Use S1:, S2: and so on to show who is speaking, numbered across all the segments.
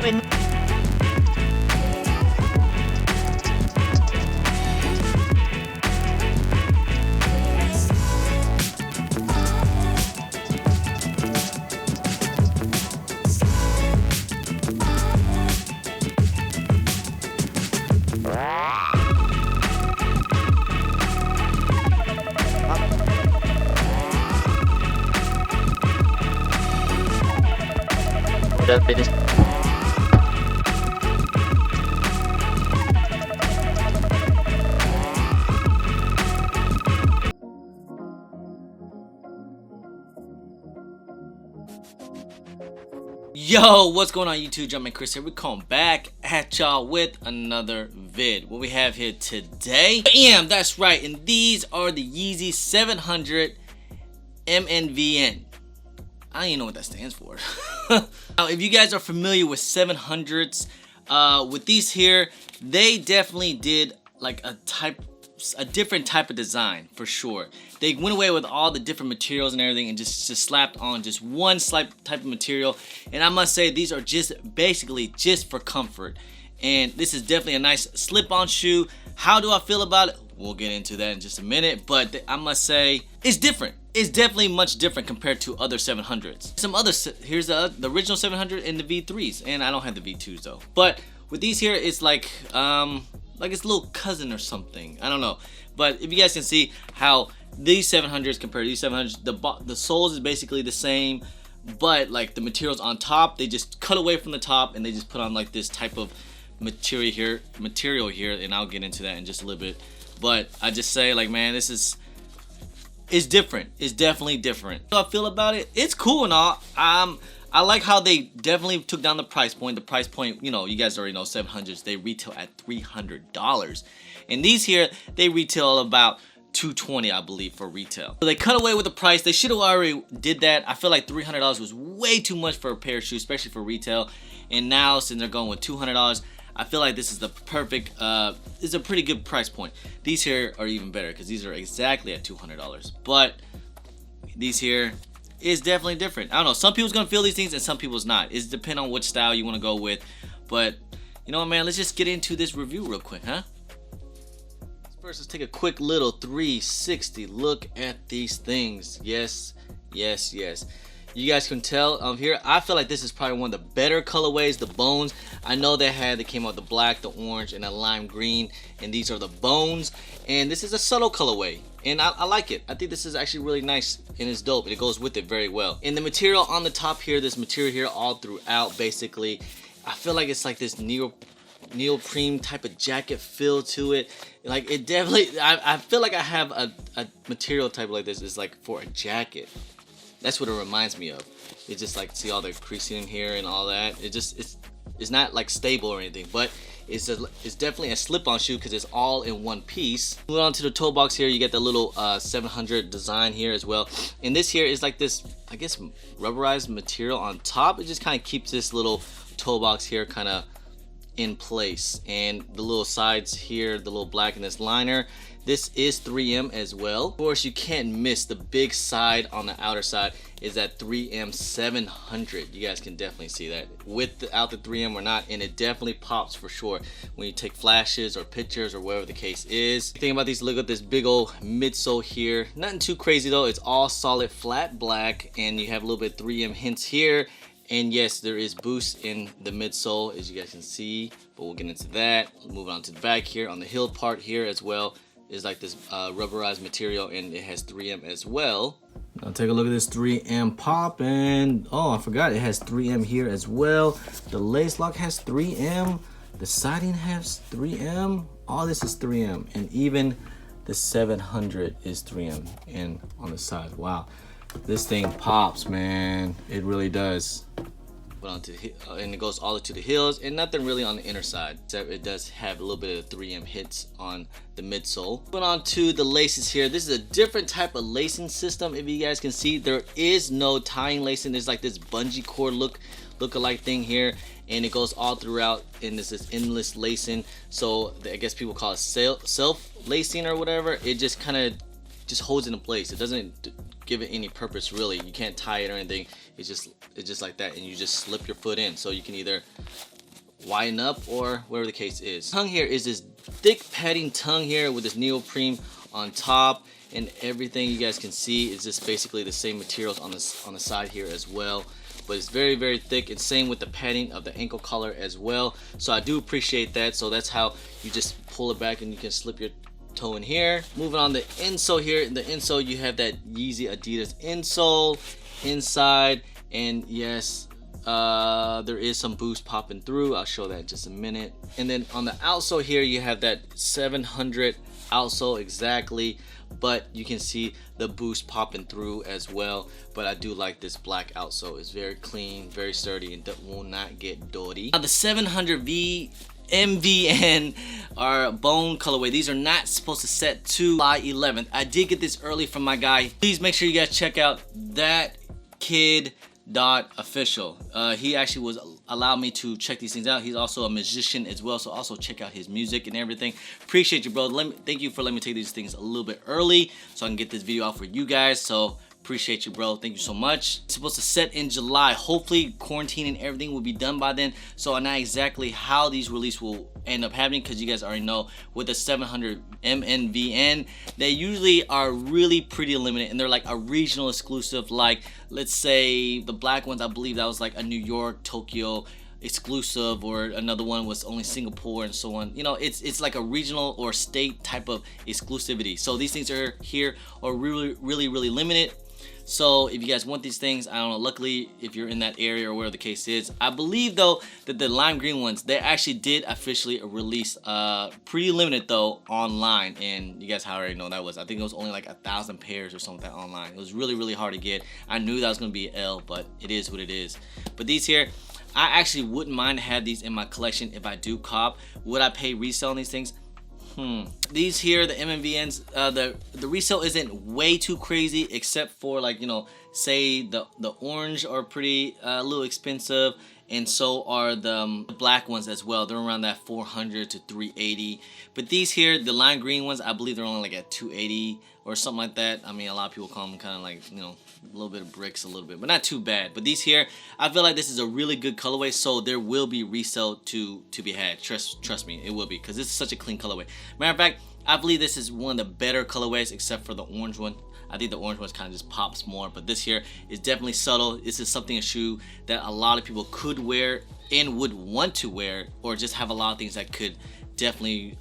S1: Udah finish.
S2: Yo, what's going on YouTube? Jumpman Chris here. We're coming back at y'all with another vid. What we have here today, that's right, and these are the Yeezy 700 Mnvn. I don't even know what that stands for. Now, if you guys are familiar with 700s, with these here, they definitely did like a different type of design for sure. They went away with all the different materials and everything and just slapped on just one type of material. And I must say, these are just basically just for comfort. And this is definitely a nice slip-on shoe. How do I feel about it? We'll get into that in just a minute, but I must say it's different. It's definitely much different compared to other 700s. Some other, here's the original 700 and the V3s, and I don't have the V2s though. But with these here, it's like it's a little cousin or something. I don't know. But if you guys can see how these 700s compared to these 700s, the soles is basically the same, but like the materials on top, they just cut away from the top and they just put on like this type of material here, and I'll get into that in just a little bit. But I just say, like, man, it's different. It's definitely different. How I feel about it, it's cool and all. I like how they definitely took down the price point. The price point, you know, you guys already know 700s, they retail at $300. And these here, they retail about $220, I believe, for retail. So they cut away with the price. They should have already did that. I feel like $300 was way too much for a pair of shoes, especially for retail. And now, since they're going with $200, I feel like this is the perfect, it's a pretty good price point. These here are even better because these are exactly at $200. But these here is definitely different. I don't know, some people's gonna feel these things and some people's not. It's depend on which style you want to go with. But you know what, man, let's just get into this review real quick, huh? First, let's take a quick little 360 look at these things. Yes. You guys can tell here, I feel like this is probably one of the better colorways, the bones. I know they came out the black, the orange, and the lime green, and these are the bones. And this is a subtle colorway, and I like it. I think this is actually really nice, and it's dope, and it goes with it very well. And the material on the top here, this material here all throughout, basically, I feel like it's like this neoprene type of jacket feel to it. Like, it definitely, I feel like I have a material type like this is like for a jacket. That's what it reminds me of. It's just like, see all the creasing in here and all that. It's not like stable or anything, but it's definitely a slip-on shoe because it's all in one piece. Moving on to the toe box here, you get the little 700 design here as well. And this here is like this, I guess, rubberized material on top. It just kind of keeps this little toe box here kind of in place. And the little sides here, the little black in this liner, this is 3M as well. Of course, you can't miss the big side on the outer side is that 3M 700. You guys can definitely see that without the 3M or not, and it definitely pops for sure when you take flashes or pictures or whatever the case is. The thing about these, look at this big old midsole here. Nothing too crazy though. It's all solid flat black, and you have a little bit 3M hints here. And yes, there is boost in the midsole, as you guys can see, but we'll get into that. Moving on to the back here, on the heel part here as well, is like this rubberized material, and it has 3M as well. Now take a look at this 3M pop, and oh, I forgot, it has 3M here as well. The lace lock has 3M. The siding has 3M. All this is 3M, and even the 700 is 3M and on the side. Wow. This thing pops, man. It really does. And it goes all the way to the heels, and nothing really on the inner side, except it does have a little bit of 3M hits on the midsole. Moving on to the laces here. This is a different type of lacing system. If you guys can see, there is no tying lacing. There's like this bungee cord look-alike thing here, and it goes all throughout, and this is endless lacing. So I guess people call it self-lacing or whatever. It just kind of just holds it in place. It doesn't give it any purpose really. You can't tie it or anything. It's just like that, and you just slip your foot in. So you can either widen up or whatever the case is. Tongue here is this thick padding tongue here with this neoprene on top, and everything you guys can see is just basically the same materials on the side here as well. But it's very, very thick, and same with the padding of the ankle collar as well. So I do appreciate that. So that's how you just pull it back and you can slip your toe in here. Moving on the insole here. In the insole you have that Yeezy Adidas insole inside, and yes, there is some boost popping through. I'll show that in just a minute. And then on the outsole here you have that 700 outsole exactly, but you can see the boost popping through as well. But I do like this black outsole. It's very clean, very sturdy, and that will not get dirty. Now the 700V Mnvn are bone colorway. These are not supposed to set to July 11th. I did get this early from my guy. Please make sure you guys check out Datkidd.official. He actually was allowed me to check these things out. He's also a musician as well, so also check out his music and everything. Appreciate you, bro. Thank you for letting me take these things a little bit early so I can get this video out for you guys. So appreciate you, bro. Thank you so much. It's supposed to set in July. Hopefully quarantine and everything will be done by then, so I know exactly how these releases will end up happening, because you guys already know with the 700 Mnvn, they usually are really pretty limited, and they're like a regional exclusive. Like, let's say the black ones, I believe that was like a New York, Tokyo exclusive, or another one was only Singapore and so on. You know, it's like a regional or state type of exclusivity. So these things are here are really limited. So if you guys want these things, I don't know, luckily if you're in that area or whatever the case is. I believe though that the lime green ones, they actually did officially release pretty limited though online, and you guys already know that was, I think it was only like 1,000 pairs or something like that online. It was really hard to get. I knew that was gonna be an L, but it is what it is. But these here, I actually wouldn't mind to have these in my collection if I do cop. Would I pay resale on these things? These here, the Mnvns, the resale isn't way too crazy, except for, like, you know, say the orange are pretty a little expensive, and so are the black ones as well. They're around that 400 to 380. But these here, the lime green ones, I believe they're only like at 280 or something like that. I mean, a lot of people call them kind of like, you know, a little bit of bricks, a little bit, but not too bad. But these here, I feel like this is a really good colorway, so there will be resale to be had. Trust me, it will be, because this is such a clean colorway. Matter of fact, I believe this is one of the better colorways, except for the orange one. I think the orange one kind of just pops more, but this here is definitely subtle. This is something, a shoe that a lot of people could wear and would want to wear, or just have a lot of things that could definitely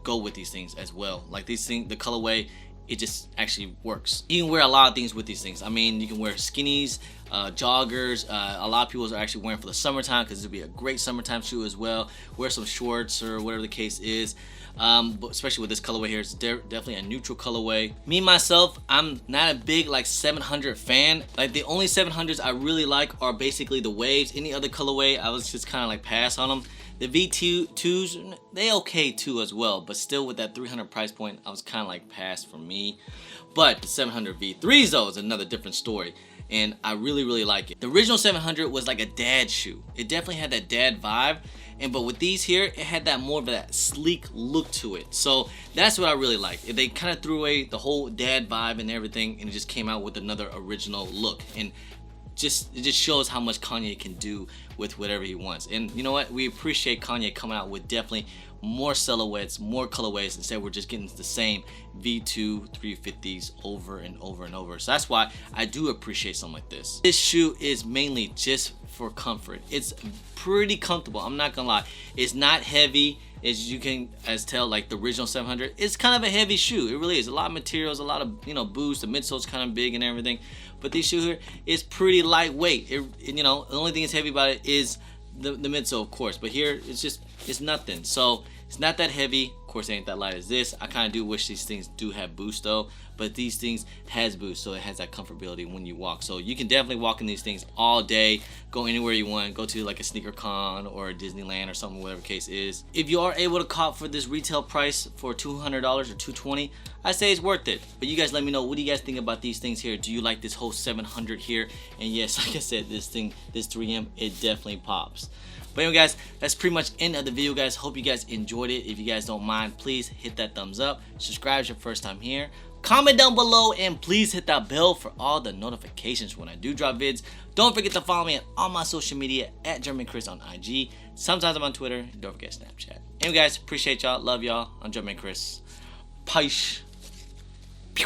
S2: go with these things as well. Like these things, the colorway, it just actually works. You can wear a lot of things with these things. I mean, you can wear skinnies, joggers. A lot of people are actually wearing for the summertime, because it would be a great summertime shoe as well. Wear some shorts or whatever the case is. But especially with this colorway here, it's definitely a neutral colorway. Me myself, I'm not a big like 700 fan. Like the only 700s I really like are basically the waves. Any other colorway, I was just kind of like pass on them. The V2s, they okay too as well, but still with that 300 price point, I was kind of like pass for me. But the 700 V3s though is another different story, and I really like it. The original 700 was like a dad shoe. It definitely had that dad vibe, but with these here, it had that more of that sleek look to it. So that's what I really like. They kind of threw away the whole dad vibe and everything, and it just came out with another original look. And it just shows how much Kanye can do with whatever he wants. And you know what? We appreciate Kanye coming out with definitely more silhouettes, more colorways, instead we're just getting the same V2 350s over and over. So that's why I do appreciate something like this. This shoe is mainly just for comfort. It's pretty comfortable, I'm not gonna lie. It's not heavy, as you can tell, like the original 700. It's kind of a heavy shoe. It really is. A lot of materials, a lot of, you know, boost. The midsole's kind of big and everything. But this shoe here is pretty lightweight. You know, the only thing that's heavy about it is the midsole, of course. But here, it's nothing. So it's not that heavy. Of course, it ain't that light as this. I kind of do wish these things do have boost though. But these things has boost, so it has that comfortability when you walk. So you can definitely walk in these things all day, go anywhere you want, go to like a sneaker con or a Disneyland or something, whatever the case is. If you are able to cop for this retail price for $200 or $220, I say it's worth it. But you guys let me know, what do you guys think about these things here? Do you like this whole 700 here? And yes, like I said, this 3M, it definitely pops. But anyway guys, that's pretty much end of the video guys. Hope you guys enjoyed it. If you guys don't mind, please hit that thumbs up. Subscribe if it's your first time here. Comment down below, and please hit that bell for all the notifications when I do drop vids. Don't forget to follow me on all my social media at GermanChris on IG, Sometimes I'm on Twitter. Don't forget Snapchat. Anyway, guys, appreciate y'all. Love y'all. I'm Jumpman Chris. Peace.